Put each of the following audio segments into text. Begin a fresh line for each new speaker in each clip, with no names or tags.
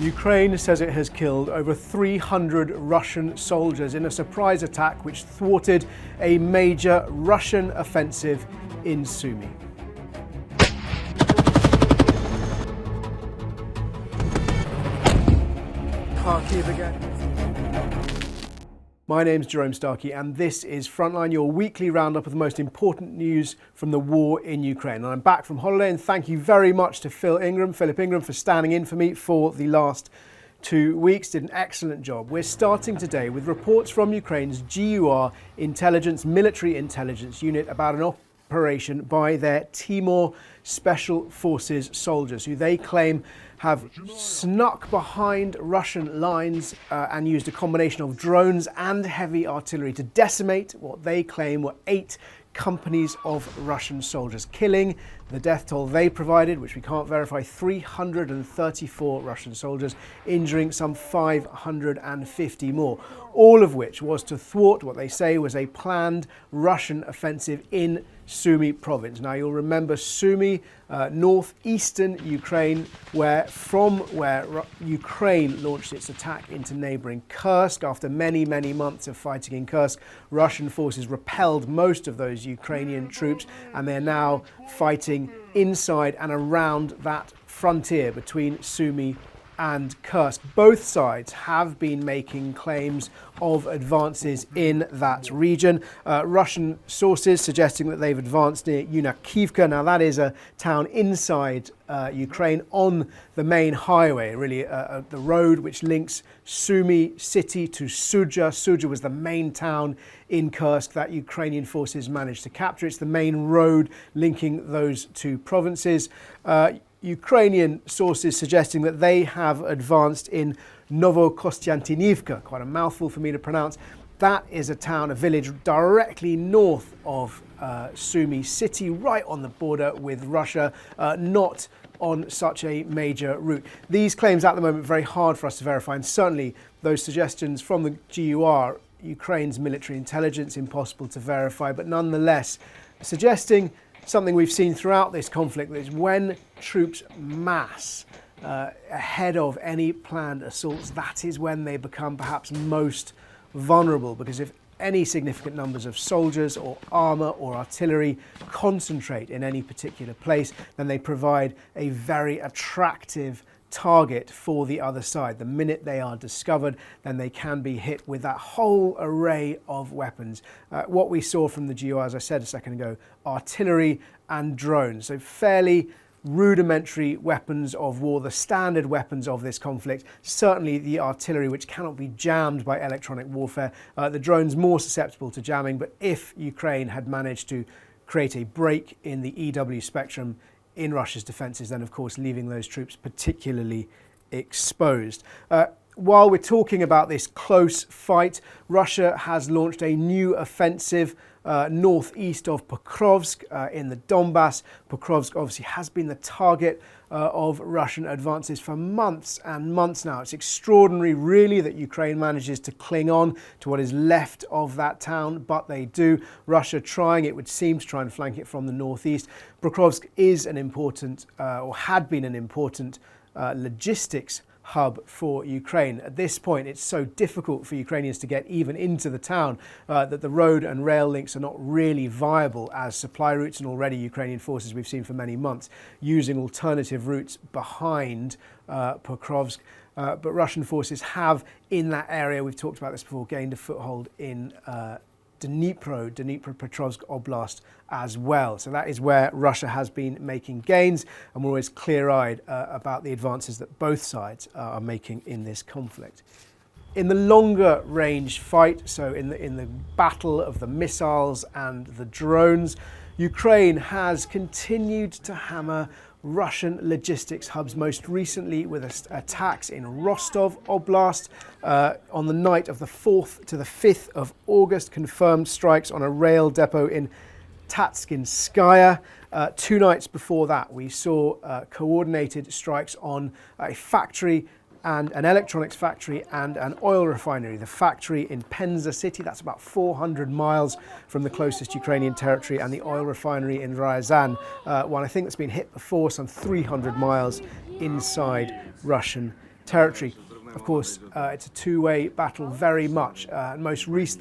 Ukraine says it has killed over 300 Russian soldiers in a surprise attack which thwarted a major Russian offensive in Sumy. Kharkiv again. My name's Jerome Starkey and this is Frontline, your weekly roundup of the most important news from the war in Ukraine. And I'm back from holiday and thank you very much to Philip Ingram for standing in for me for the last 2 weeks. Did an excellent job. We're starting today with reports from Ukraine's GUR military intelligence unit about an operation by their Timor Special Forces soldiers who they claim have snuck behind Russian lines and used a combination of drones and heavy artillery to decimate what they claim were 8 companies of Russian soldiers, killing, the death toll they provided, which we can't verify, 334 Russian soldiers, injuring some 550 more, all of which was to thwart what they say was a planned Russian offensive in Sumy province. Now you'll remember Sumy, northeastern Ukraine, where Ukraine launched its attack into neighbouring Kursk. After many months of fighting in Kursk, Russian forces repelled most of those Ukrainian troops and they're now fighting inside and around that frontier between Sumy and Kursk. Both sides have been making claims of advances in that region. Russian sources suggesting that they've advanced near Yunakivka. Now that is a town inside Ukraine on the main highway, really the road which links Sumy city to Sudzha. Sudzha was the main town in Kursk that Ukrainian forces managed to capture. It's the main road linking those two provinces. Ukrainian sources suggesting that they have advanced in Novokostiantynivka, quite a mouthful for me to pronounce. That is a town, a village directly north of Sumy city, right on the border with Russia, not on such a major route. These claims at the moment are very hard for us to verify, and certainly those suggestions from the GUR, Ukraine's military intelligence, impossible to verify, but nonetheless suggesting something we've seen throughout this conflict, is when troops mass ahead of any planned assaults, that is when they become perhaps most vulnerable, because if any significant numbers of soldiers or armour or artillery concentrate in any particular place, then they provide a very attractive target for the other side. The minute they are discovered, then they can be hit with that whole array of weapons. What we saw from the GUR, as I said a second ago, artillery and drones. So fairly rudimentary weapons of war, the standard weapons of this conflict. Certainly the artillery, which cannot be jammed by electronic warfare. The drones more susceptible to jamming, but if Ukraine had managed to create a break in the EW spectrum in Russia's defences, then of course leaving those troops particularly exposed. While we're talking about this close fight, Russia has launched a new offensive northeast of Pokrovsk in the Donbass. Pokrovsk obviously has been the target of Russian advances for months and months now. It's extraordinary really that Ukraine manages to cling on to what is left of that town, but they do. Russia trying, it would seem, to try and flank it from the northeast. Pokrovsk is an important, or had been an important logistics hub for Ukraine. At this point, it's so difficult for Ukrainians to get even into the town that the road and rail links are not really viable as supply routes, and already Ukrainian forces, we've seen for many months, using alternative routes behind Pokrovsk. But Russian forces have, in that area, we've talked about this before, gained a foothold in Dnipropetrovsk Oblast as well. So that is where Russia has been making gains, and we're always clear-eyed about the advances that both sides are making in this conflict. In the longer range fight, so in the battle of the missiles and the drones, Ukraine has continued to hammer Russian logistics hubs, most recently with attacks in Rostov Oblast on the night of the 4th to the 5th of August, confirmed strikes on a rail depot in Tatskynskaya. 2 nights before that, we saw coordinated strikes on a factory and an electronics factory and an oil refinery. The factory in Penza city, that's about 400 miles from the closest Ukrainian territory, and the oil refinery in Ryazan, one I think that's been hit before, some 300 miles inside Russian territory. Of course, it's a two-way battle very much. The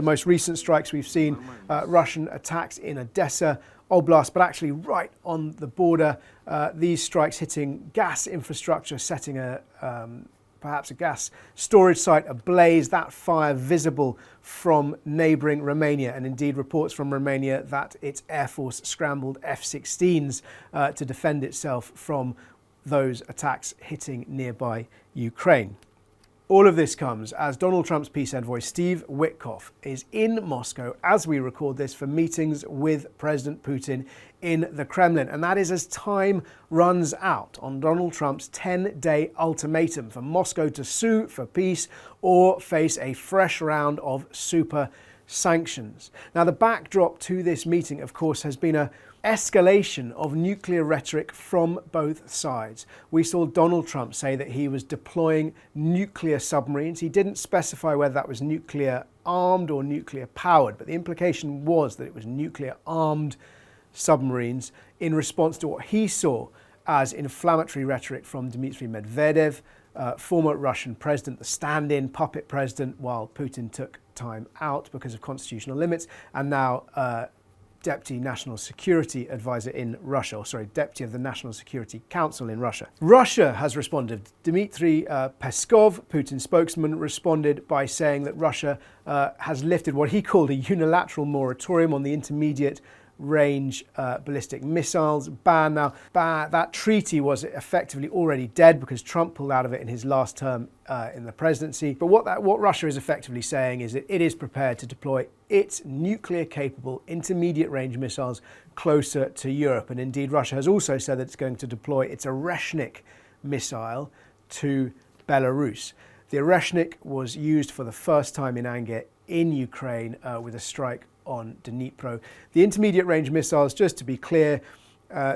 most recent strikes we've seen, Russian attacks in Odessa Oblast, but actually right on the border. These strikes hitting gas infrastructure, setting perhaps a gas storage site ablaze, that fire visible from neighbouring Romania, and indeed reports from Romania that its Air Force scrambled F-16s to defend itself from those attacks hitting nearby Ukraine. All of this comes as Donald Trump's peace envoy Steve Witkoff is in Moscow as we record this for meetings with President Putin in the Kremlin. And that is as time runs out on Donald Trump's 10-day ultimatum for Moscow to sue for peace or face a fresh round of super sanctions. Now, the backdrop to this meeting, of course, has been a escalation of nuclear rhetoric from both sides. We saw Donald Trump say that he was deploying nuclear submarines. He didn't specify whether that was nuclear armed or nuclear powered, but the implication was that it was nuclear armed submarines in response to what he saw as inflammatory rhetoric from Dmitry Medvedev, former Russian president, the stand-in puppet president while Putin took time out because of constitutional limits, and now Deputy National Security Advisor in Russia, Deputy of the National Security Council in Russia. Russia has responded. Dmitry Peskov, Putin's spokesman, responded by saying that Russia has lifted what he called a unilateral moratorium on the intermediate range ballistic missiles ban. Now, that treaty was effectively already dead because Trump pulled out of it in his last term in the presidency. But what Russia is effectively saying is that it is prepared to deploy its nuclear-capable intermediate-range missiles closer to Europe. And indeed, Russia has also said that it's going to deploy its Oreshnik missile to Belarus. The Oreshnik was used for the first time in anger in Ukraine with a strike on Dnipro. The intermediate range missiles, just to be clear,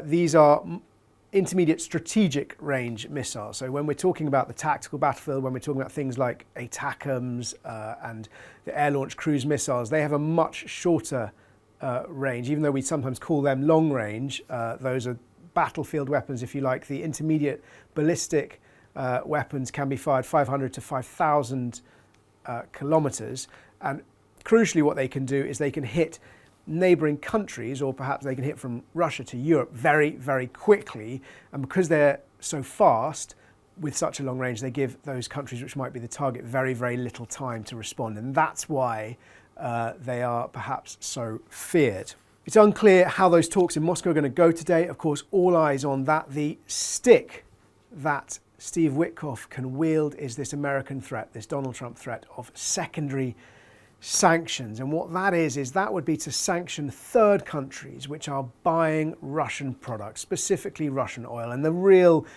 these are intermediate strategic range missiles. So when we're talking about the tactical battlefield, when we're talking about things like ATACMS and the air-launched cruise missiles, they have a much shorter range, even though we sometimes call them long range. Those are battlefield weapons, if you like. The intermediate ballistic weapons can be fired 500 to 5,000 kilometers, and crucially, what they can do is they can hit neighbouring countries, or perhaps they can hit from Russia to Europe very, very quickly. And because they're so fast, with such a long range, they give those countries which might be the target very, very little time to respond. And that's why they are perhaps so feared. It's unclear how those talks in Moscow are going to go today. Of course, all eyes on that. The stick that Steve Witkoff can wield is this American threat, this Donald Trump threat of secondary sanctions. And what that is that would be to sanction third countries which are buying Russian products, specifically Russian oil. And the real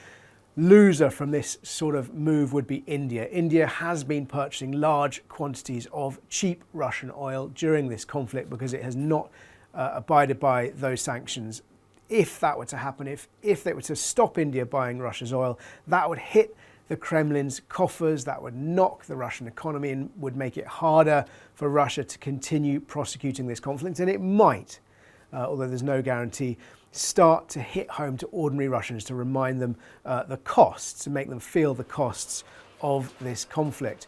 loser from this sort of move would be India. India has been purchasing large quantities of cheap Russian oil during this conflict because it has not abided by those sanctions. If that were to happen, if they were to stop India buying Russia's oil, that would hit the Kremlin's coffers, that would knock the Russian economy and would make it harder for Russia to continue prosecuting this conflict. And it might, although there's no guarantee, start to hit home to ordinary Russians to remind them the costs, to make them feel the costs of this conflict.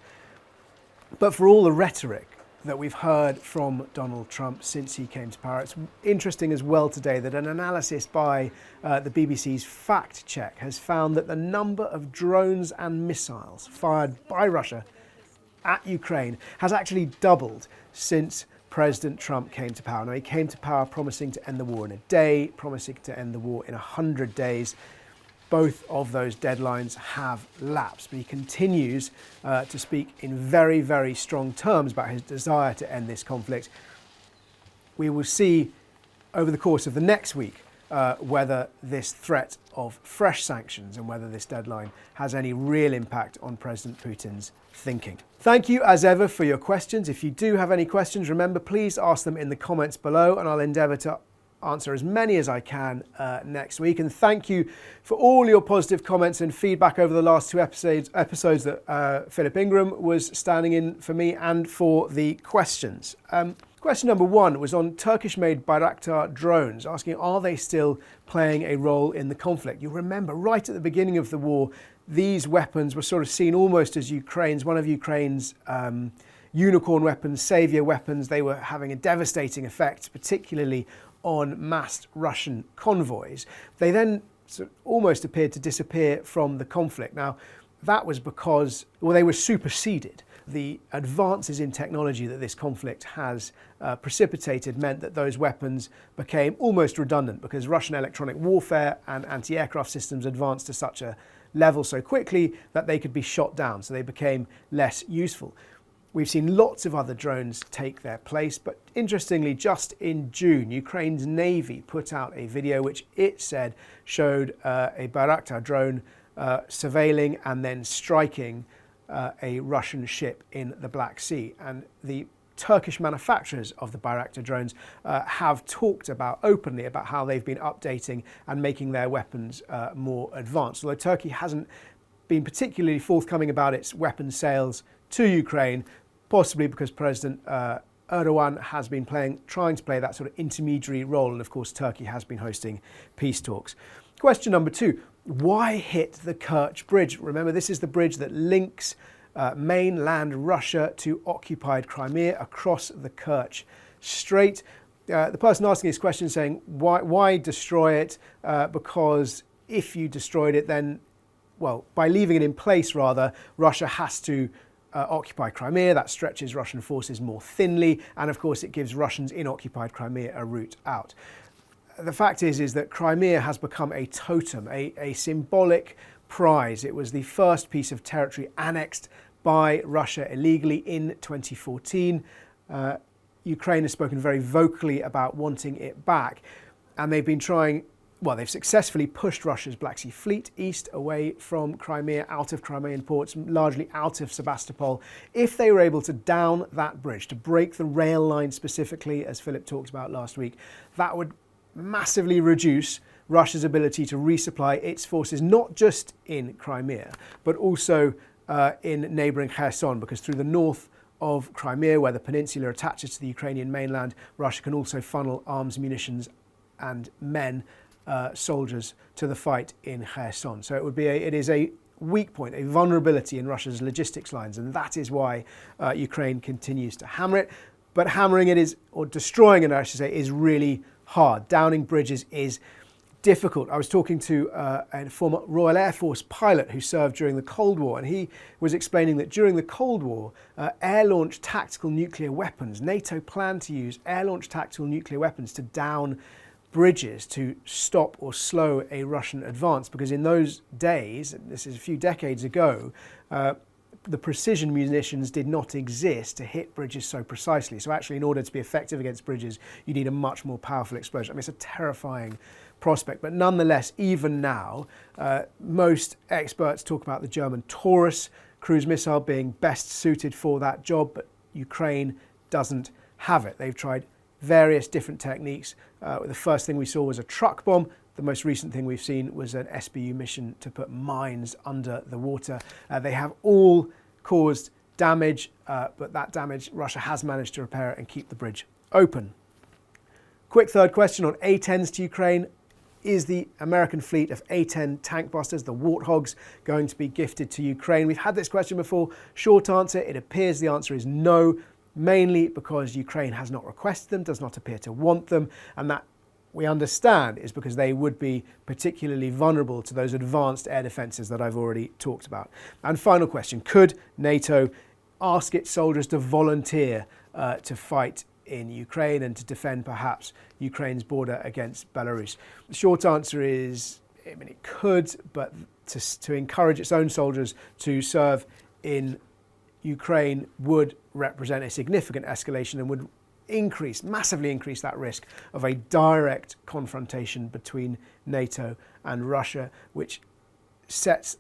But for all the rhetoric that we've heard from Donald Trump since he came to power, it's interesting as well today that an analysis by the BBC's Fact Check has found that the number of drones and missiles fired by Russia at Ukraine has actually doubled since President Trump came to power. Now, he came to power promising to end the war in a day, promising to end the war in 100 days. Both of those deadlines have lapsed, but he continues to speak in very, very strong terms about his desire to end this conflict. We will see over the course of the next week whether this threat of fresh sanctions and whether this deadline has any real impact on President Putin's thinking. Thank you, as ever, for your questions. If you do have any questions, remember, please ask them in the comments below, and I'll endeavour to answer as many as I can next week. And thank you for all your positive comments and feedback over the last two episodes that Philip Ingram was standing in for me, and for the questions. Question number one was on Turkish-made Bayraktar drones, asking, are they still playing a role in the conflict? You'll remember right at the beginning of the war, these weapons were sort of seen almost as one of Ukraine's unicorn weapons, savior weapons. They were having a devastating effect, particularly on massed Russian convoys. They then sort of almost appeared to disappear from the conflict. Now, that was because, well, they were superseded. The advances in technology that this conflict has precipitated meant that those weapons became almost redundant, because Russian electronic warfare and anti-aircraft systems advanced to such a level so quickly that they could be shot down, so they became less useful. We've seen lots of other drones take their place, but interestingly, just in June, Ukraine's Navy put out a video which it said showed a Bayraktar drone surveilling and then striking a Russian ship in the Black Sea. And the Turkish manufacturers of the Bayraktar drones have talked openly about how they've been updating and making their weapons more advanced. Although Turkey hasn't been particularly forthcoming about its weapons sales to Ukraine, possibly because President Erdogan has been trying to play that sort of intermediary role, and of course Turkey has been hosting peace talks. Question number 2, why hit the Kerch Bridge? Remember, this is the bridge that links mainland Russia to occupied Crimea across the Kerch Strait. The person asking this question is saying, why destroy it? Because if you destroyed it, then, well, by leaving it in place rather, Russia has to occupy Crimea. That stretches Russian forces more thinly, and of course it gives Russians in occupied Crimea a route out. The fact is that Crimea has become a totem, a symbolic prize. It was the first piece of territory annexed by Russia illegally in 2014. Ukraine has spoken very vocally about wanting it back, and they've been trying. Well, they've successfully pushed Russia's Black Sea Fleet east, away from Crimea, out of Crimean ports, largely out of Sebastopol. If they were able to down that bridge, to break the rail line specifically, as Philip talked about last week, that would massively reduce Russia's ability to resupply its forces, not just in Crimea, but also in neighbouring Kherson, because through the north of Crimea, where the peninsula attaches to the Ukrainian mainland, Russia can also funnel arms, munitions and men, soldiers, to the fight in Kherson. So it is a weak point, a vulnerability in Russia's logistics lines, and that is why Ukraine continues to hammer it. But hammering it is, or destroying it I should say, is really hard. Downing bridges is difficult. I was talking to a former Royal Air Force pilot who served during the Cold War, and he was explaining that during the Cold War, air-launched tactical nuclear weapons, NATO planned to use air-launched tactical nuclear weapons to down bridges to stop or slow a Russian advance, because in those days, this is a few decades ago, the precision munitions did not exist to hit bridges so precisely. So actually, in order to be effective against bridges, you need a much more powerful explosion. I mean, it's a terrifying prospect, but nonetheless, even now, most experts talk about the German Taurus cruise missile being best suited for that job, but Ukraine doesn't have it. They've tried various different techniques. The first thing we saw was a truck bomb. The most recent thing we've seen was an SBU mission to put mines under the water. They have all caused damage, but that damage Russia has managed to repair it and keep the bridge open. Quick third question on A-10s to Ukraine. Is the American fleet of A-10 tank busters, the Warthogs, going to be gifted to Ukraine? We've had this question before. Short answer, it appears the answer is no, mainly because Ukraine has not requested them, does not appear to want them, and that we understand is because they would be particularly vulnerable to those advanced air defences that I've already talked about. And final question, could NATO ask its soldiers to volunteer to fight in Ukraine and to defend perhaps Ukraine's border against Belarus? The short answer is, I mean, it could, but to encourage its own soldiers to serve in Ukraine would represent a significant escalation and would massively increase that risk of a direct confrontation between NATO and Russia, which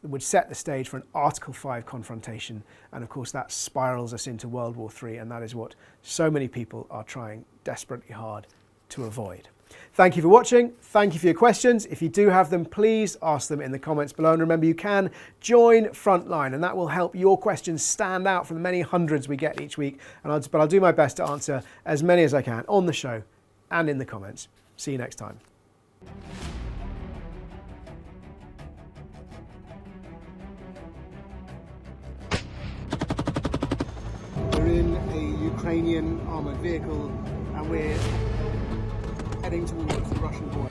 would set the stage for an Article 5 confrontation. And of course that spirals us into World War III, and that is what so many people are trying desperately hard to avoid. Thank you for watching. Thank you for your questions. If you do have them, please ask them in the comments below. And remember, you can join Frontline, and that will help your questions stand out from the many hundreds we get each week. But I'll do my best to answer as many as I can on the show and in the comments. See you next time. Ukrainian armoured vehicle, and we're heading towards the Russian border.